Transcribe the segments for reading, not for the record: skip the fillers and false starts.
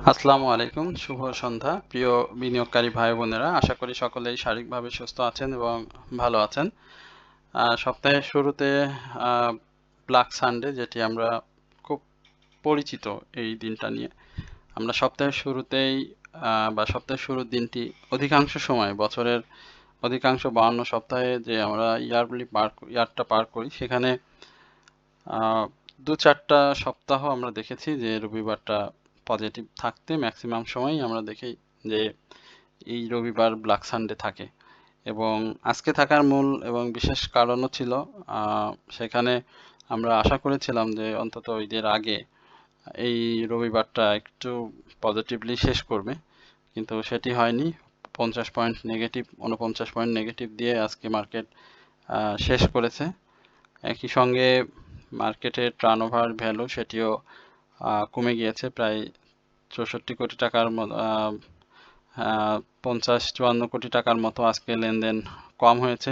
আসসালামু আলাইকুম, শুভ সন্ধ্যা প্রিয় বিনিয়োগকারী ভাই বোনেরা। আশা করি সকলেই শারীরিকভাবে সুস্থ আছেন এবং ভালো আছেন। সপ্তাহের শুরুতে ব্ল্যাক সানডে, যেটি আমরা খুব পরিচিত এই দিনটা নিয়ে, আমরা সপ্তাহের শুরুতেই বা সপ্তাহের শুরুর দিনটি অধিকাংশ সময় বছরের অধিকাংশ 52 সপ্তাহে যে আমরা ইয়ারটা পার করি, সেখানে দু চারটা সপ্তাহ আমরা দেখেছি যে রবিবারটা পজিটিভ থাকতে ম্যাক্সিমাম সময়ই আমরা দেখি যে এই রবিবার ব্ল্যাক সানডে থাকে। এবং আজকে থাকার মূল এবং বিশেষ কারণও ছিল, সেখানে আমরা আশা করেছিলাম যে অন্তত ঈদের আগে এই রবিবারটা একটু পজিটিভলি শেষ করবে, কিন্তু সেটি হয়নি। 50 পয়েন্ট নেগেটিভ, 49 পয়েন্ট নেগেটিভ দিয়ে আজকে মার্কেট শেষ করেছে। একই সঙ্গে মার্কেটের টার্নওভার ভ্যালু সেটিও কমে গিয়েছে প্রায় 64 কোটি টাকার মতো, 50-54 কোটি টাকার মতো আজকে লেনদেন কম হয়েছে।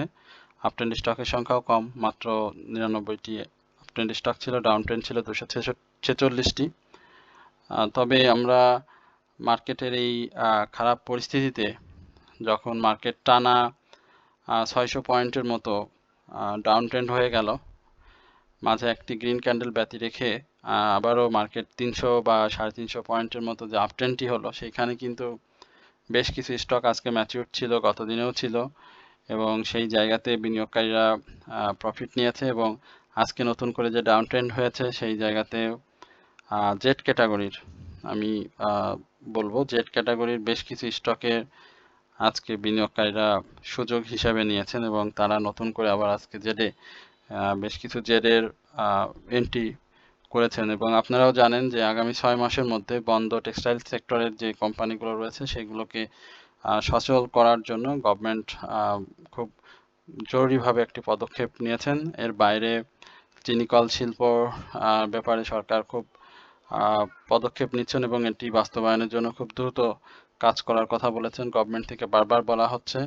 আপট্রেন্ড স্টকের সংখ্যাও কম, মাত্র 99টি আপট্রেন্ড স্টক ছিল, ডাউন ট্রেন্ড ছিল 246টি। তবে আমরা মার্কেটের এই খারাপ পরিস্থিতিতে, যখন মার্কেট টানা 600 পয়েন্টের মতো ডাউন ট্রেন্ড হয়ে গেল, মাঝে একটি গ্রিন ক্যান্ডেল ব্যতি রেখে আবারও মার্কেট 300 বা 350 পয়েন্টের মতো যে আপট্রেন্ডটি হলো, সেইখানে কিন্তু বেশ কিছু স্টক আজকে ম্যাচিউর ছিল, গত দিনেও ছিল, এবং সেই জায়গাতে বিনিয়োগকারীরা প্রফিট নিয়েছে। এবং আজকে নতুন করে যে ডাউন ট্রেন্ড হয়েছে, সেই জায়গাতে জেট ক্যাটাগরির, আমি বলবো জেট ক্যাটাগরির বেশ কিছু স্টকের আজকে বিনিয়োগকারীরা সুযোগ হিসাবে নিয়েছেন এবং তারা নতুন করে আবার আজকে জেডে বেশ কিছু জেডের এন্ট্রি করেছেন। এবং আপনারাও জানেন যে আগামী 6 মাসের মধ্যে বন্ধ টেক্সটাইল সেক্টরের যে কোম্পানিগুলো রয়েছে সেগুলোকে সচল করার জন্য গভর্নমেন্ট খুব জরুরিভাবে একটি পদক্ষেপ নিয়েছেন। এর বাইরে চিনিকল শিল্প ব্যাপারে সরকার খুব পদক্ষেপ নিচ্ছেন এবং এটি বাস্তবায়নের জন্য খুব দ্রুত কাজ করার কথা বলেছেন। গভর্নমেন্ট থেকে বারবার বলা হচ্ছে,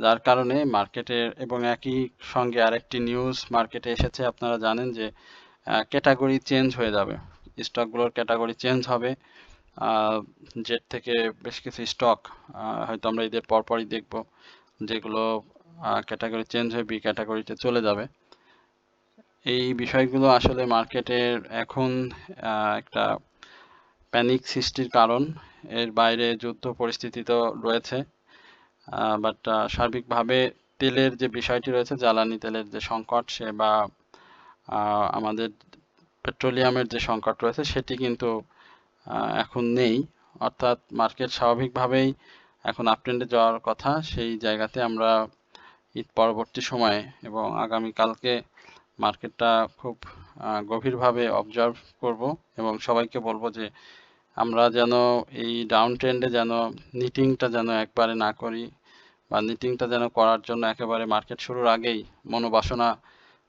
যার কারণে মার্কেটের, এবং একই সঙ্গে আরেকটি নিউজ মার্কেটে এসেছে, আপনারা জানেন যে ক্যাটাগরি চেঞ্জ হয়ে যাবে, স্টকগুলোর ক্যাটাগরি চেঞ্জ হবে। জেড থেকে বেশ কিছু স্টক হয়তো আমরা ঈদের পরপরই দেখব, যেগুলো ক্যাটাগরি চেঞ্জ হয়ে বি ক্যাটাগরিতে চলে যাবে। এই বিষয়গুলো আসলে মার্কেটের এখন একটা প্যানিক সৃষ্টির কারণ। এর বাইরে যুদ্ধ পরিস্থিতি তো রয়েছে, বাট সার্বিকভাবে তেলের যে বিষয়টি রয়েছে, জ্বালানি তেলের যে সংকট, সে বা আমাদের পেট্রোলিয়ামের যে সংকট রয়েছে, সেটি কিন্তু এখন নেই। অর্থাৎ মার্কেট স্বাভাবিকভাবেই এখন আপট্রেন্ডে যাওয়ার কথা। সেই জায়গাতে আমরা ঈদ পরবর্তী সময়ে এবং আগামীকালকে মার্কেটটা খুব গভীরভাবে অবজার্ভ করব এবং সবাইকে বলবো যে আমরা যেন এই ডাউন ট্রেন্ডে যেন নিটিংটা যেন একবারে না করি, বা নিটিংটা যেন করার জন্য একেবারে মার্কেট শুরুর আগেই মনোবাসনা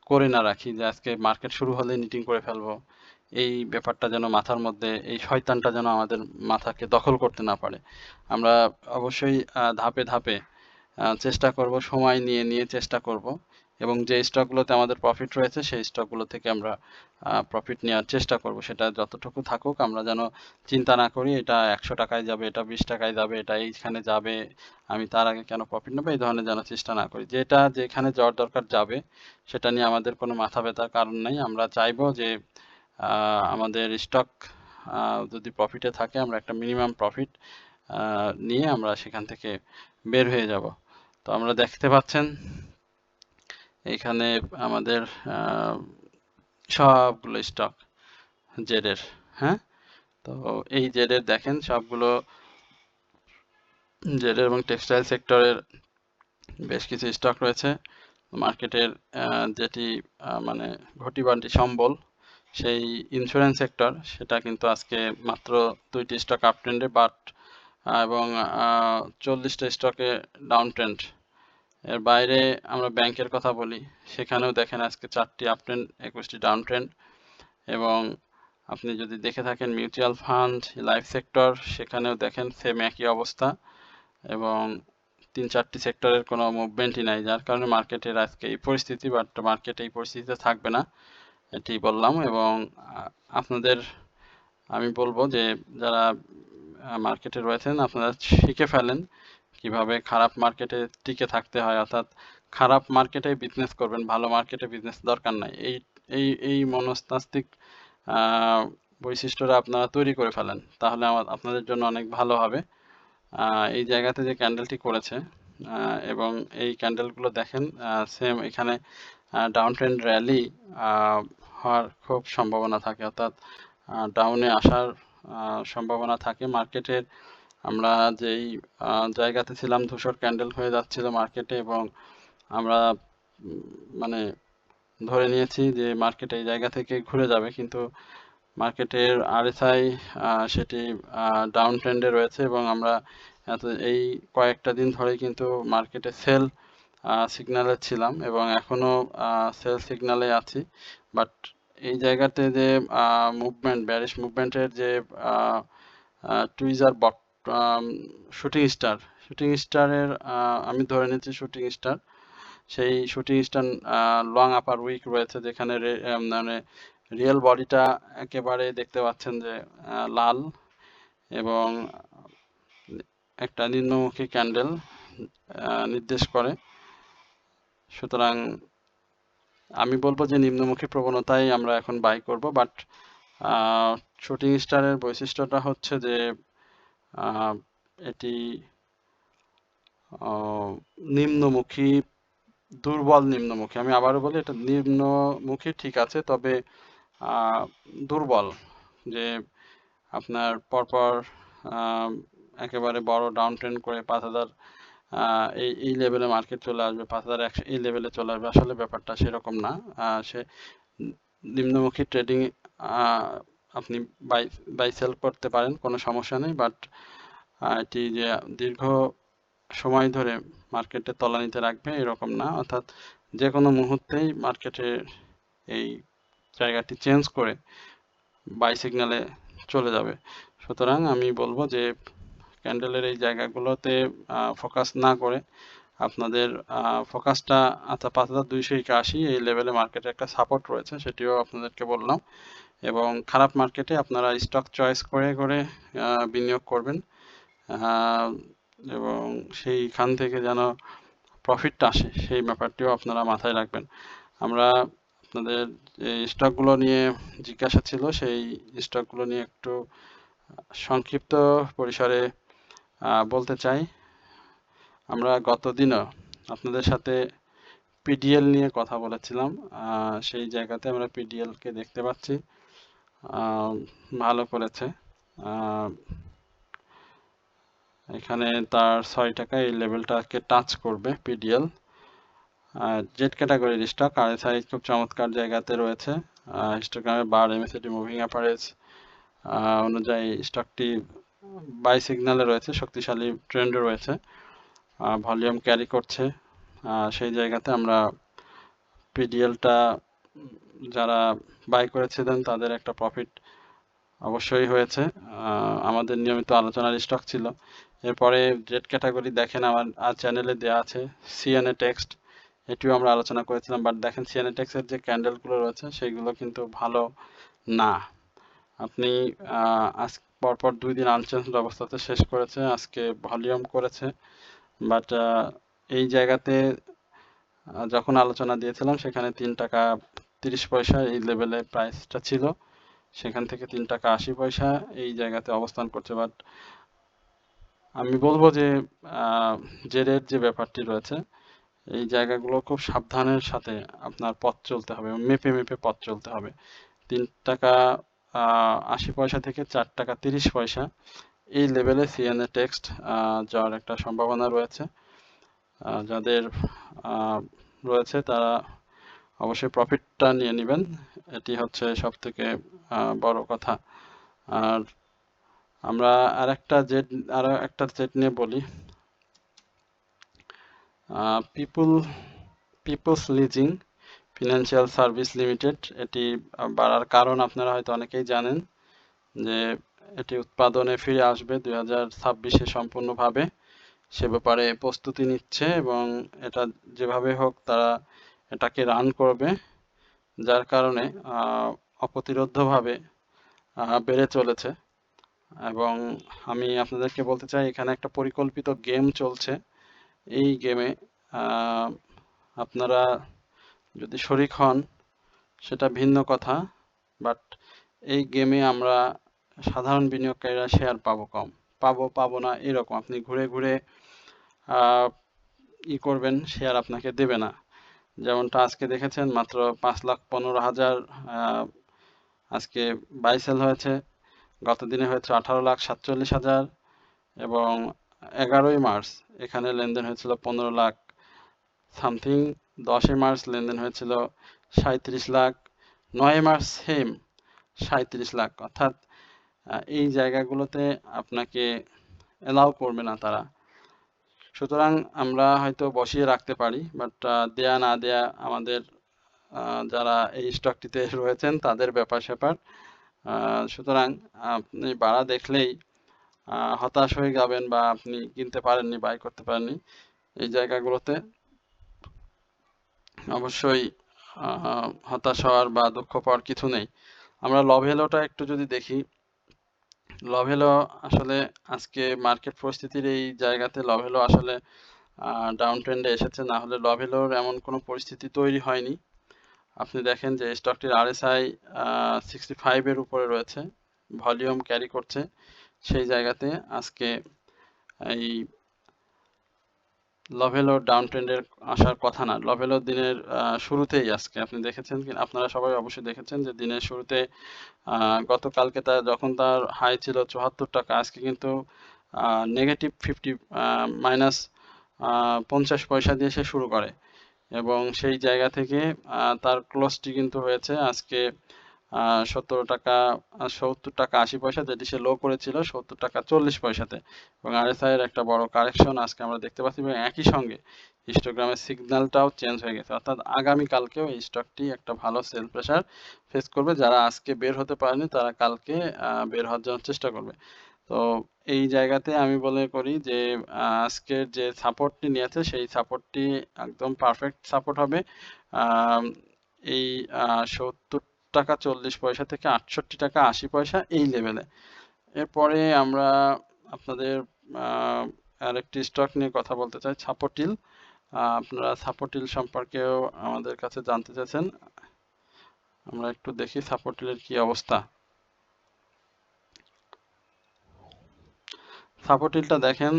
করে না রাখি যে আজকে মার্কেট শুরু হলে নিটিং করে ফেলবো। এই ব্যাপারটা যেন মাথার মধ্যে, এই শয়তানটা যেন আমাদের মাথাকে দখল করতে না পারে। আমরা অবশ্যই ধাপে ধাপে চেষ্টা করব, সময় নিয়ে নিয়ে চেষ্টা করব, এবং যে স্টকগুলোতে আমাদের প্রফিট রয়েছে সেই স্টকগুলো থেকে আমরা প্রফিট নেওয়ার চেষ্টা করব। সেটা যতটুকু থাকুক, আমরা যেন চিন্তা না করি এটা 100 টাকায় যাবে, এটা 20 টাকায় যাবে, এটা এইখানে যাবে, আমি তার আগে কেন প্রফিট নেবো, এই ধরনের যেন চেষ্টা না করি। যেটা যেখানে যাওয়ার দরকার যাবে, সেটা নিয়ে আমাদের কোনো মাথা ব্যথার কারণ নেই। আমরা চাইবো যে আমাদের স্টক যদি প্রফিটে থাকে, আমরা একটা মিনিমাম প্রফিট নিয়ে আমরা সেখান থেকে বের হয়ে যাব। তো আমরা দেখতে পাচ্ছেন এখানে আমাদের সবগুলো স্টক জেডের, হ্যাঁ, তো এই জেডের দেখেন সবগুলো জেডের এবং টেক্সটাইল সেক্টরের বেশ কিছু স্টক রয়েছে। মার্কেটের যেটি মানে ঘটিবান্টি সম্বল, সেই ইন্স্যুরেন্স সেক্টর, সেটা কিন্তু আজকে মাত্র 2টি স্টক আপ ট্রেন্ডে, বাট এবং 40টা স্টকে ডাউন ট্রেন্ড। এর বাইরে আমরা ব্যাংকের কথা বলি, সেখানেও দেখেন আজকে 4টি আপ ট্রেন্ড, 21টি ডাউন ট্রেন্ড। এবং আপনি যদি দেখে থাকেন মিউচুয়াল ফান্ড, লাইফ সেক্টর, সেখানেও দেখেন সেম একই অবস্থা, এবং 3-4টি সেক্টরের কোনো মুভমেন্টই নাই, যার কারণে মার্কেটের আজকে এই পরিস্থিতি। বাট মার্কেট এই পরিস্থিতিতে থাকবে না, এটি বললাম। এবং আপনাদের আমি বলবো যে যারা মার্কেটে রয়েছেন আপনারা শিখে ফেলেন কিভাবে খারাপ মার্কেটে টিকে থাকতে হয়, অর্থাৎ খারাপ মার্কেটে বিজনেস করবেন, ভালো মার্কেটে বিজনেস দরকার নাই। এই এই এই মনস্তাত্ত্বিক আহ, বৈশিষ্ট্যটা আপনারা তৈরি করে ফেলেন, তাহলে আপনাদের জন্য অনেক ভালো হবে। এই জায়গাতে যে ক্যান্ডেলটি করেছে এবং এই ক্যান্ডেলগুলো দেখেন, সেম এখানে ডাউন ট্রেন্ড র্যালি হওয়ার খুব সম্ভাবনা থাকে, অর্থাৎ ডাউনে আসার সম্ভাবনা থাকে মার্কেটের। আমরা যেই জায়গাতে ছিলাম ধূসর ক্যান্ডেল হয়ে যাচ্ছিল মার্কেটে, এবং আমরা মানে ধরে নিয়েছি যে মার্কেট এই জায়গা থেকে ঘুরে যাবে, কিন্তু মার্কেটের আরএসআই সেটি ডাউন ট্রেন্ডে রয়েছে, এবং আমরা এই কয়েকটা দিন ধরেই কিন্তু মার্কেটে সেল সিগন্যালে ছিলাম এবং এখনো সেল সিগন্যালে আছি। বাট এই জায়গাতে যে মুভমেন্ট, ব্যারিশ মুভমেন্টের যে টুইজার বট শুটিং স্টারের আমি ধরে নিচ্ছি শুটিং স্টার, সেই শুটিং স্টার লং আপার উইক রয়েছে, যেখানে মানে রিয়েল বডিটা একেবারে দেখতে পাচ্ছেন যে লাল, এবং একটা নিম্নমুখী ক্যান্ডেল নির্দেশ করে। সুতরাং আমি বলবো যে নিম্নমুখী প্রবণতায় আমরা এখন বাই করব। বাট শুটিং স্টারের বৈশিষ্ট্যটা হচ্ছে যে এটি নিম্নমুখী, দুর্বল নিম্নমুখী। আমি আবারও বলি, এটা নিম্নমুখী ঠিক আছে, তবে দুর্বল, যে আপনার পরপর একেবারে বড় ডাউন ট্রেন্ড করে 5,000 এই লেভেলে মার্কেট চলে আসবে, 5,100 এই লেভেলে চলে আসবে, আসলে ব্যাপারটা সেরকম না। সে নিম্নমুখী ট্রেডিং আপনি বাই সেল করতে পারেন, কোনো সমস্যা নেই। বাট এটি যে দীর্ঘ সময় ধরে মার্কেটে তলানিতে রাখবে এরকম না, অর্থাৎ যে কোনো মুহূর্তেই মার্কেটে এই জায়গাটি চেঞ্জ করে বাই সিগন্যালে চলে যাবে। সুতরাং আমি বলবো যে ক্যান্ডেলের এই জায়গাগুলোতে ফোকাস না করে আপনাদের ফোকাসটা, আচ্ছা 5,281 এই লেভেলে মার্কেটে একটা সাপোর্ট রয়েছে, সেটিও আপনাদেরকে বললাম। এবং খারাপ মার্কেটে আপনারা স্টক চয়েস করে করে বিনিয়োগ করবেন, এবং সেইখান থেকে যেন প্রফিটটা আসে সেই ব্যাপারটিও আপনারা মাথায় রাখবেন। আমরা আপনাদের যে স্টকগুলো নিয়ে জিজ্ঞাসা ছিল, সেই স্টকগুলো নিয়ে একটু সংক্ষিপ্ত পরিসরে বলতে চাই। আমরা গত দিনও আপনাদের সাথে পিডিএল নিয়ে কথা বলেছিলাম, সেই জায়গাতে আমরা পিডিএলকে দেখতে পাচ্ছি ভালো করেছে। এখানে তার 6 টাকা এই লেভেলটাকে টাচ করবে পিডিএল। জেড ক্যাটাগরির স্টক আরএসআই খুব চমৎকার জায়গাতে রয়েছে, হিস্টোগ্রামের বার, এমএসিডি মুভিং অ্যাভারেজ অনুযায়ী স্টকটি বাই সিগন্যালে রয়েছে, শক্তিশালী ট্রেন্ডে রয়েছে, ভলিউম ক্যারি করছে। সেই জায়গাতে আমরা পিডিএলটা যারা বাই করেছিলেন তাদের একটা প্রফিট অবশ্যই হয়েছে, আমাদের নিয়মিত আলোচনার স্টক ছিল। এরপরে জেড ক্যাটাগরি দেখেন আমার চ্যানেলে দেওয়া আছে, সিএনএ টেক্সট, এটিও আমরা আলোচনা করেছিলাম। বাট দেখেন সিএনএ টেক্সটের যে ক্যান্ডেলগুলো রয়েছে সেগুলো কিন্তু ভালো না। আপনি আজ পরপর 2 দিন আনচেঞ্জড অবস্থাতে শেষ করেছে, আজকে ভলিউম করেছে। বাট এই জায়গাতে যখন আলোচনা দিয়েছিলাম সেখানে 3 টাকা 30 পয়সা এই লেভেলে প্রাইসটা ছিল, সেখান থেকে 3 টাকা 80 পয়সা এই জায়গাতে অবস্থান করছে। বাট আমি বলবো যে জেডের যে ব্যাপারটি রয়েছে, এই জায়গাগুলো খুব সাবধানের সাথে আপনার পথ চলতে হবে, মেপে মেপে পথ চলতে হবে। 3 টাকা 80 পয়সা থেকে 4 টাকা 30 পয়সা এই লেভেলে সিএনএ টেক্সট যাওয়ার একটা সম্ভাবনা রয়েছে। যাদের রয়েছে তারা অবশ্যই প্রফিটটা নিয়ে নেবেন, এটি হচ্ছে সব থেকে বড় কথা। আর আমরা আরো একটা জেড নিয়ে বলি, peoples leasing financial service limited. এটি বাড়ার কারণ আপনারা হয়তো অনেকেই জানেন, যে এটি উৎপাদনে ফিরে আসবে 2026-এ সম্পূর্ণভাবে, সে ব্যাপারে প্রস্তুতি নিচ্ছে, এবং এটা যেভাবে হোক তারা এটাকে রান করবে, যার কারণে অপ্রতিরোধ্যভাবে বেড়ে চলেছে। এবং আমি আপনাদেরকে বলতে চাই এখানে একটা পরিকল্পিত গেম চলছে। এই গেমে আপনারা যদি শরিক হন সেটা ভিন্ন কথা, বাট এই গেমে আমরা সাধারণ বিনিয়োগকারীরা শেয়ার পাবো কম, পাবো না এরকম। আপনি ঘুরে ঘুরে করবেন, শেয়ার আপনাকে দেবে না। যেমনটা আজকে দেখেছেন মাত্র 5,15,000 আজকে বাই সেল হয়েছে, গত দিনে হয়েছে 18,47,000 এবং 11ই মার্চ এখানে লেনদেন হয়েছিল 15 লাখ সামথিং, 10ই মার্চ লেনদেন হয়েছিল 37 লাখ, 9ই মার্চ সেম 37 লাখ। অর্থাৎ এই জায়গাগুলোতে আপনাকে অ্যালাউ করবে না তারা। সুতরাং আমরা হয়তো বসিয়ে রাখতে পারি, বাট দেয়া না দেয়া আমাদের যারা এই স্টকটিতে রয়েছেন তাদের ব্যাপার স্যাপার। সুতরাং আপনি বাড়া দেখলেই হতাশ হয়ে যাবেন বা আপনি কিনতে পারেননি, বাই করতে পারেননি, এই জায়গাগুলোতে অবশ্যই হতাশ হওয়ার বা দুঃখ পাওয়ার কিছু নেই। আমরা লভেলোটা একটু যদি দেখি, লভেলো আসলে আজকে মার্কেট পরিস্থিতির এই জায়গাতে লভেলো আসলে ডাউন ট্রেন্ডে এসেছে, না হলে লভেলোর এমন কোনো পরিস্থিতি তৈরি হয়নি। আপনি দেখেন যে স্টকটির RSI 65-এর উপরে রয়েছে, ভলিউম ক্যারি করছে, সেই জায়গাতে আজকে এই লভেলো ডাউন ট্রেন্ডের আসার কথা না। লভেলো দিনের শুরুতেই আজকে আপনি দেখেছেন কি, আপনারা সবাই অবশ্যই দেখেছেন যে দিনের শুরুতে গতকালকে যখন তার হাই ছিল 74 টাকা, আজকে কিন্তু নেগেটিভ 50 মাইনাস 50 পয়সা দিয়ে সে শুরু করে এবং সেই জায়গা থেকে তার ক্লোজটি কিন্তু হয়েছে আজকে 70 টাকা 80 পয়সা, যেটি সে লো করেছিল 70 টাকা 40 পয়সাতে। এবং RSI এর একটা বড় কারেকশন আজকে আমরা দেখতে পাচ্ছি এবং একই সঙ্গে হিস্টোগ্রামের সিগন্যালটাও চেঞ্জ হয়ে গেছে। অর্থাৎ আগামীকালকেও এই স্টকটি একটা ভালো সেল প্রেসার ফেস করবে। যারা আজকে বের হতে পারেনি তারা কালকে বের হওয়ার জন্য চেষ্টা করবে। তো এই জায়গাতে আমি মনে করি যে আজকের যে সাপোর্টটি নিয়েছে সেই সাপোর্টটি একদম পারফেক্ট সাপোর্ট হবে এই 70 টাকা 40 পয়সা থেকে 68 টাকা 80 পয়সা এই লেভেলে। এরপরে আমরা আপনাদের আরেকটি স্টক নিয়ে কথা বলতে চাই, সাপোটিল। আপনারা সাপোটিল সম্পর্কেও আমাদের কাছে জানতে চাইছেন, আমরা একটু দেখি সাপোটিলের কি অবস্থা। সাপোটিলটা দেখেন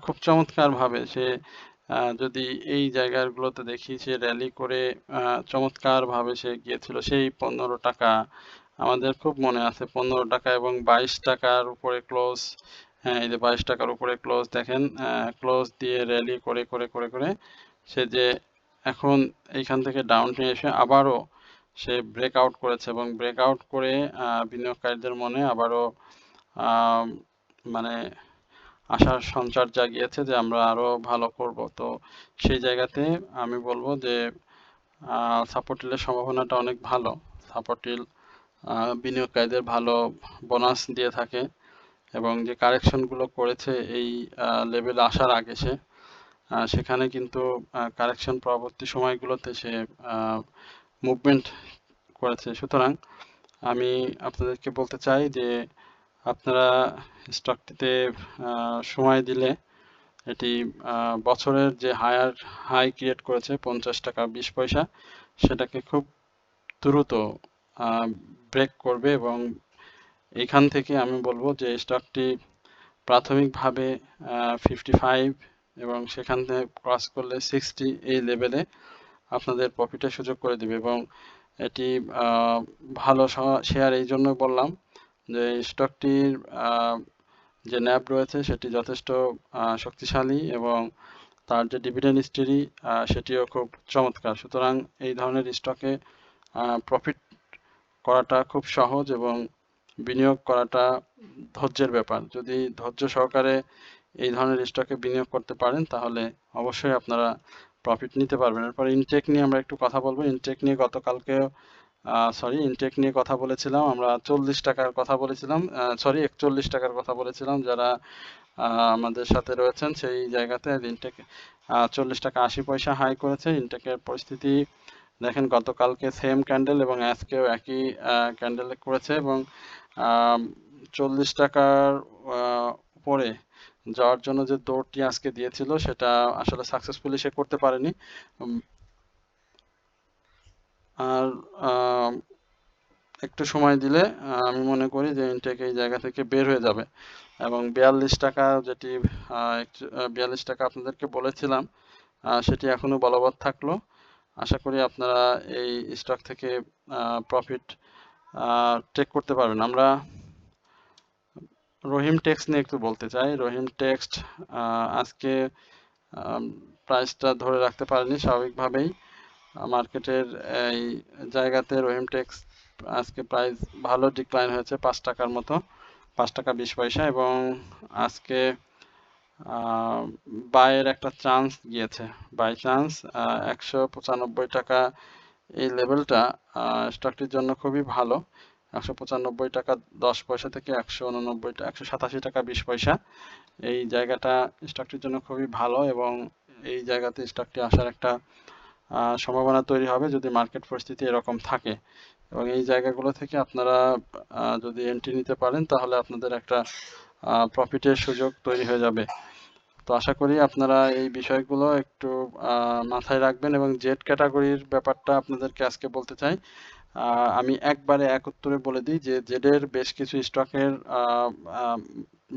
খুব চমৎকার ভাবে সে যদি এই জায়গাগুলোতে দেখি সে র্যালি করে চমৎকার ভাবে সে গিয়েছিল সেই 15 টাকা, আমাদের খুব মনে আছে 15 টাকা এবং 22 টাকার উপরে ক্লোজ। হ্যাঁ, এই যে 22 টাকার উপরে ক্লোজ দেখেন, ক্লোজ দিয়ে র্যালি করে করে করে করে সে যে এখন এইখান থেকে ডাউন নিয়ে এসে আবারও সে ব্রেকআউট করেছে এবং ব্রেকআউট করে বিনিয়োগকারীদের মনে আবারও মানে আশার সঞ্চার জাগিয়েছে যে আমরা আরো ভালো করব। তো সেই জায়গাতে আমি বলবো যে সাপোর্টিলের সম্ভাবনাটা অনেক ভালো। সাপোর্টিল বিনিয়োগকারীদের ভালো বোনাস দিয়ে থাকে এবং যে কারেকশনগুলো করেছে এই লেভেলে আসার আগে সেখানে কিন্তু কারেকশন পরবর্তী সময়গুলোতে সে মুভমেন্ট করেছে। সুতরাং আমি আপনাদেরকে বলতে চাই যে আপনারা স্টকটিতে সময় দিলে এটি বছরের যে হাই ক্রিয়েট করেছে 50 টাকা 20 পয়সা, সেটাকে খুব দ্রুত ব্রেক করবে এবং এইখান থেকে আমি বলবো যে স্টকটি প্রাথমিকভাবে 55 এবং সেখান থেকে ক্রস করলে 60 এই লেভেলে আপনাদের প্রফিটের সুযোগ করে দিবে। এবং এটি ভালো শেয়ার এই জন্য বললাম যে স্টকটির যে ন্যাব রয়েছে সেটি যথেষ্ট শক্তিশালী এবং তার যে ডিভিডেন্ড হিস্টরি সেটিও খুব চমৎকার। সুতরাং এই ধরনের স্টকে প্রফিট করাটা খুব সহজ এবং বিনিয়োগ করাটা ধৈর্যের ব্যাপার। যদি ধৈর্য সহকারে এই ধরনের স্টকে বিনিয়োগ করতে পারেন তাহলে অবশ্যই আপনারা প্রফিট নিতে পারবেন। এরপর ইনটেক নিয়ে আমরা একটু কথা বলবো। ইনটেক নিয়ে ইনটেক নিয়ে কথা বলেছিলাম আমরা, 40 টাকার কথা বলেছিলাম, 41 টাকার কথা বলেছিলাম। যারা আমাদের সাথে রয়েছেন সেই জায়গাতে ইনটেক 40 টাকা 80 পয়সা হাই করেছে। ইনটেকের পরিস্থিতি দেখেন গতকালকে সেম ক্যান্ডেল এবং আজকেও একই ক্যান্ডেল করেছে এবং 40 টাকার উপরে যাওয়ার জন্য যে দৌড়টি আজকে দিয়েছিল সেটা আসলে সাকসেসফুলি সে করতে পারেনি। উম, আর একটু সময় দিলে আমি মনে করি যে ইনটেক এই জায়গা থেকে বের হয়ে যাবে। এবং 42 টাকা যেটি 42 টাকা আপনাদেরকে বলেছিলাম সেটি এখনো বলবৎ থাকলো। আশা করি আপনারা এই স্টক থেকে প্রফিট টেক করতে পারবেন। আমরা রহিম টেক্সট নিয়ে একটু বলতে চাই। রহিম টেক্সট আজকে প্রাইসটা ধরে রাখতে পারেনি স্বাভাবিকভাবেই। মার্কেটের এই জায়গাতে রহিম টেক্স আজকে প্রাইস ভালো ডিক্লাইন হয়েছে 5 টাকার মতো, 5 টাকা 20 পয়সা, এবং আজকে বাইয়ের একটা চান্স গিয়েছে, বাই চান্স 195 টাকা এই লেভেলটা স্টকটির জন্য খুবই ভালো। 195 টাকা 10 পয়সা থেকে 187 টাকা 20 পয়সা এই জায়গাটা স্টকটির জন্য খুবই ভালো, এবং এই জায়গাতে স্টকটি আসার একটা সম্ভাবনা তৈরি হবে যদি মার্কেট পরিস্থিতি এরকম থাকে। এবং এই জায়গাগুলো থেকে আপনারা যদি এন্ট্রি নিতে পারেন তাহলে আপনাদের একটা প্রফিটের সুযোগ তৈরি হয়ে যাবে। তো আশা করি আপনারা এই বিষয়গুলো একটু মাথায় রাখবেন। এবং জেড ক্যাটাগরির ব্যাপারটা আপনাদেরকে আজকে বলতে চাই। আমি একবারে এক উত্তরে বলে দিই যে জেডের বেশ কিছু স্টকের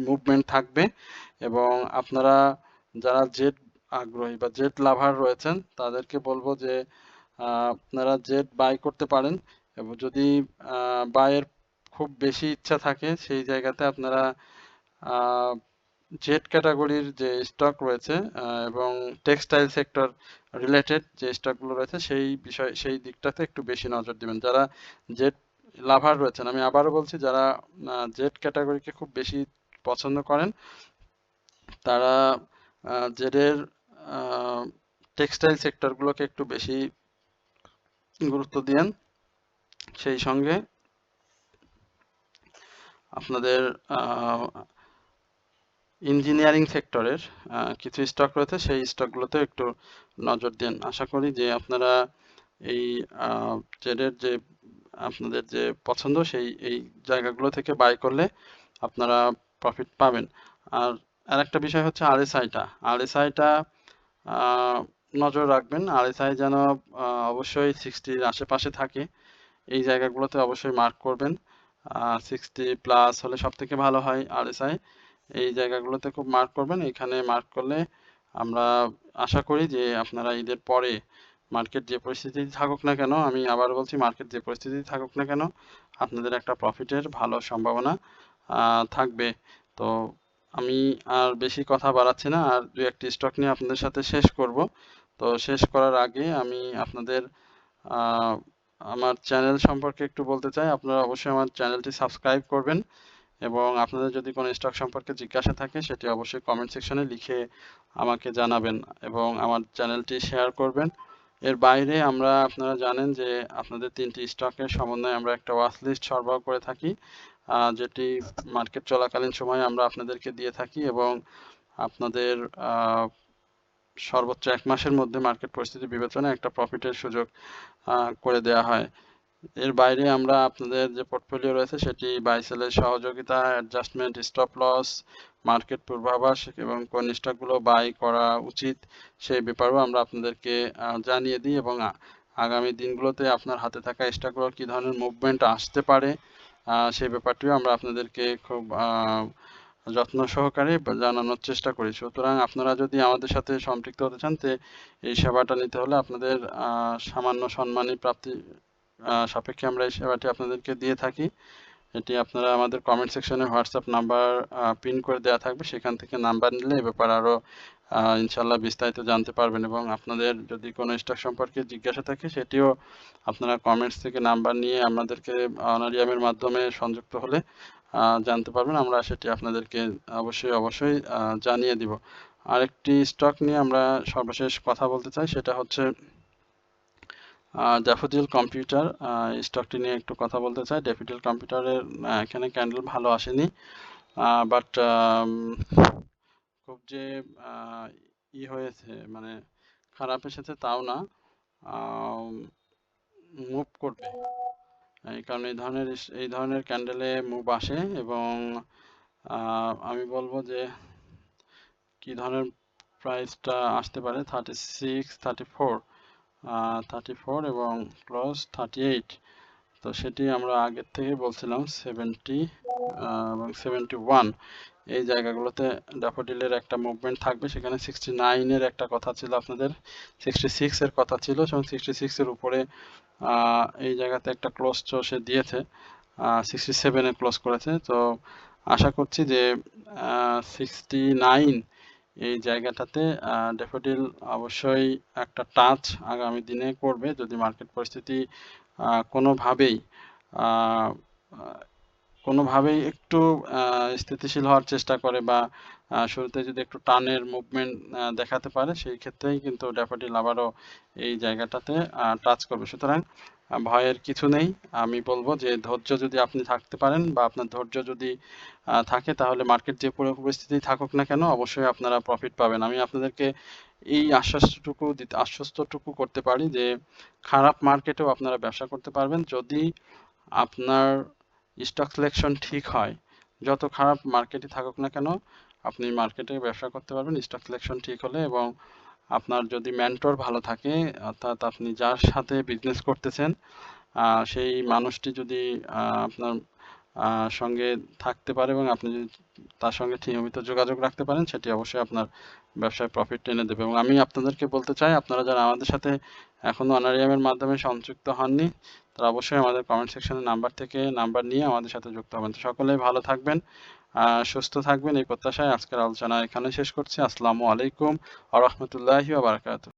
মুভমেন্ট থাকবে, এবং আপনারা যারা জেড আগ্রহী বা জেড লাভার রয়েছেন তাদেরকে বলবো যে আপনারা জেড বাই করতে পারেন। এবং যদি বাইয়ের খুব বেশি ইচ্ছা থাকে সেই জায়গাতে আপনারা জেড ক্যাটাগরির যে স্টক রয়েছে এবং টেক্সটাইল সেক্টর রিলেটেড যে স্টকগুলো রয়েছে সেই দিকটাতে একটু বেশি নজর দিবেন। যারা জেড লাভার রয়েছেন, আমি আবারও বলছি, যারা জেড ক্যাটাগরিকে খুব বেশি পছন্দ করেন তারা জেডের টেক্সটাইল সেক্টরগুলোকে একটু বেশি গুরুত্ব দিয়েন। সেই সঙ্গে আপনাদের ইঞ্জিনিয়ারিং সেক্টরের কিছু স্টক রয়েছে সেই স্টকগুলোতে একটু নজর দিন। আশা করি যে আপনারা এই ট্রেডের যে আপনাদের যে পছন্দ এই জায়গাগুলো থেকে বাই করলে আপনারা প্রফিট পাবেন। আর আরেকটা বিষয় হচ্ছে আরএসআইটা নজর রাখবেন। আরএসআই যেন অবশ্যই 60-র আশেপাশে থাকে, এই জায়গাগুলোতে অবশ্যই মার্ক করবেন। 60+ হলে সব থেকে ভালো হয় আরএসআই। এই জায়গাগুলোতে খুব মার্ক করবেন। এখানে মার্ক করলে আমরা আশা করি যে আপনারা ঈদের পরে মার্কেট যে পরিস্থিতি থাকুক না কেন, আমি আবার বলছি, মার্কেট যে পরিস্থিতি থাকুক না কেন আপনাদের একটা প্রফিটের ভালো সম্ভাবনা থাকবে। তো আমি আর বেশি কথা বাড়াচ্ছি না, আর দু একটি স্টক নিয়ে আপনাদের সাথে শেষ করব। তো শেষ করার আগে আমি আপনাদের আমার চ্যানেল সম্পর্কে একটু বলতে চাই। আপনারা অবশ্যই আমার চ্যানেলটি সাবস্ক্রাইব করবেন, এবং আপনাদের যদি কোনো স্টক সম্পর্কে জিজ্ঞাসা থাকে সেটি অবশ্যই কমেন্ট সেকশনে লিখে আমাকে জানাবেন, এবং আমার চ্যানেলটি শেয়ার করবেন। এর বাইরে আপনারা জানেন যে আপনাদের 3টি স্টকের সমন্বয়ে আমরা একটা ওয়াচ লিস্ট সরবরাহ করে থাকি, যেটি মার্কেট চলাকালীন সময়ে আমরা আপনাদেরকে দিয়ে থাকি, এবং আপনাদের সর্বোচ্চ 1 মাসের মধ্যে মার্কেট পরিস্থিতি বিবেচনায় একটা প্রফিটের সুযোগ করে দেওয়া হয়। এর বাইরে আমরা আপনাদের যে পোর্টফোলিও রয়েছে সেটি বাই সেলের সহযোগিতা, অ্যাডজাস্টমেন্ট, স্টপ লস, মার্কেট পূর্বাভাস এবং কোন স্টকগুলো বাই করা উচিত সেই ব্যাপারেও আমরা আপনাদেরকে জানিয়ে দিই, এবং আগামী দিনগুলোতে আপনার হাতে থাকা স্টকগুলোর কী ধরনের মুভমেন্ট আসতে পারে সেই ব্যাপারটিও আমরা আপনাদেরকে খুব যত্ন সহকারে জানানোর চেষ্টা করি। সুতরাং আপনারা যদি আমাদের সাথে সম্পৃক্ত হতে চান, তে এই সেবাটা নিতে হলে আপনাদের সামান্য সম্মানী প্রাপ্তি সাপেক্ষে আমরা এই সেবাটি আপনাদেরকে দিয়ে থাকি। এটি আপনারা আমাদের কমেন্ট সেকশনে হোয়াটসঅ্যাপ নাম্বার পিন করে দেওয়া থাকবে, সেখান থেকে নাম্বার নিলে এ ব্যাপারে আরও ইনশাল্লাহ বিস্তারিত জানতে পারবেন। এবং আপনাদের যদি কোনো স্টক সম্পর্কে জিজ্ঞাসা থাকে সেটিও আপনারা কমেন্টস থেকে নাম্বার নিয়ে আমাদেরকে অনারিয়ামের মাধ্যমে সংযুক্ত হলে জানতে পারবেন। আমরা সেটি আপনাদেরকে অবশ্যই জানিয়ে দিব। আরেকটি স্টক নিয়ে আমরা সর্বশেষ কথা বলতে চাই, সেটা হচ্ছে ড্যাফোডিল কম্পিউটার। এই স্টকটি নিয়ে একটু কথা বলতে চাই। ড্যাফোডিল কম্পিউটারের এখানে ক্যান্ডেল ভালো আসেনি, বাট খুব যে হয়েছে, মানে খারাপ এসেছে তাও না, মুভ করবে এই কারণে এই ধরনের ক্যান্ডেলে মুভ আসে এবং আমি বলবো যে কি ধরনের প্রাইসটা আসতে পারে 36, 34 এবং ক্লোজ 38। তো সেটি আমরা আগের থেকে বলছিলাম 70 এবং 71 এই জায়গাগুলোতে ড্যাফোডিলের একটা মুভমেন্ট থাকবে। সেখানে 69 এর একটা কথা ছিল আপনাদের, 66 এর কথা ছিল এবং 66 এর উপরে এই জায়গাতে একটা ক্লোজ সে দিয়েছে, 67 এ ক্লোজ করেছে। তো আশা করছি যে 69 এই জায়গাটাতে ড্যাফোডিল অবশ্যই একটা টাচ আগামী দিনে করবে যদি মার্কেট পরিস্থিতি কোনোভাবেই একটু স্থিতিশীল হওয়ার চেষ্টা করে বা শুরুতে যদি একটু টানের মুভমেন্ট দেখাতে পারে, সেই ক্ষেত্রেই কিন্তু ড্যাফোডিল আবারও এই জায়গাটাতে টাচ করবে। সুতরাং ভয়ের কিছু নেই। আমি বলবো যে ধৈর্য যদি আপনি থাকতে পারেন বা আপনার ধৈর্য যদি থাকে, তাহলে মার্কেট যে পুরো পরিস্থিতি থাকুক না কেন অবশ্যই আপনারা প্রফিট পাবেন। আমি আপনাদেরকে এই আশ্বস্তটুকু করতে পারি যে খারাপ মার্কেটেও আপনারা ব্যবসা করতে পারবেন যদি আপনার স্টক সিলেকশন ঠিক হয়। যত খারাপ মার্কেটই থাকুক না কেন আপনি মার্কেটে ব্যবসা করতে পারবেন স্টক সিলেকশন ঠিক হলে, এবং আপনার যদি মেন্টর ভালো থাকে, অর্থাৎ আপনি যার সাথে বিজনেস করতেছেন সেই মানুষটি যদি আপনার সঙ্গে থাকতে পারে এবং আপনি যদি তার সঙ্গে নিয়মিত যোগাযোগ রাখতে পারেন, সেটি অবশ্যই আপনার ব্যবসায় প্রফিট টেনে দেবে। এবং আমি আপনাদেরকে বলতে চাই, আপনারা যারা আমাদের সাথে এখনও অনারিয়ামের মাধ্যমে সংযুক্ত হননি, তারা অবশ্যই আমাদের কমেন্ট সেকশনে নাম্বার নিয়ে আমাদের সাথে যুক্ত হবেন। তো সকলেই ভালো থাকবেন, সুস্থ থাকবেন এই প্রত্যাশায় আজকের আলোচনা এখানে শেষ করছি। আসসালামু আলাইকুম ওয়া রাহমাতুল্লাহি ওয়া বারাকাতুহু।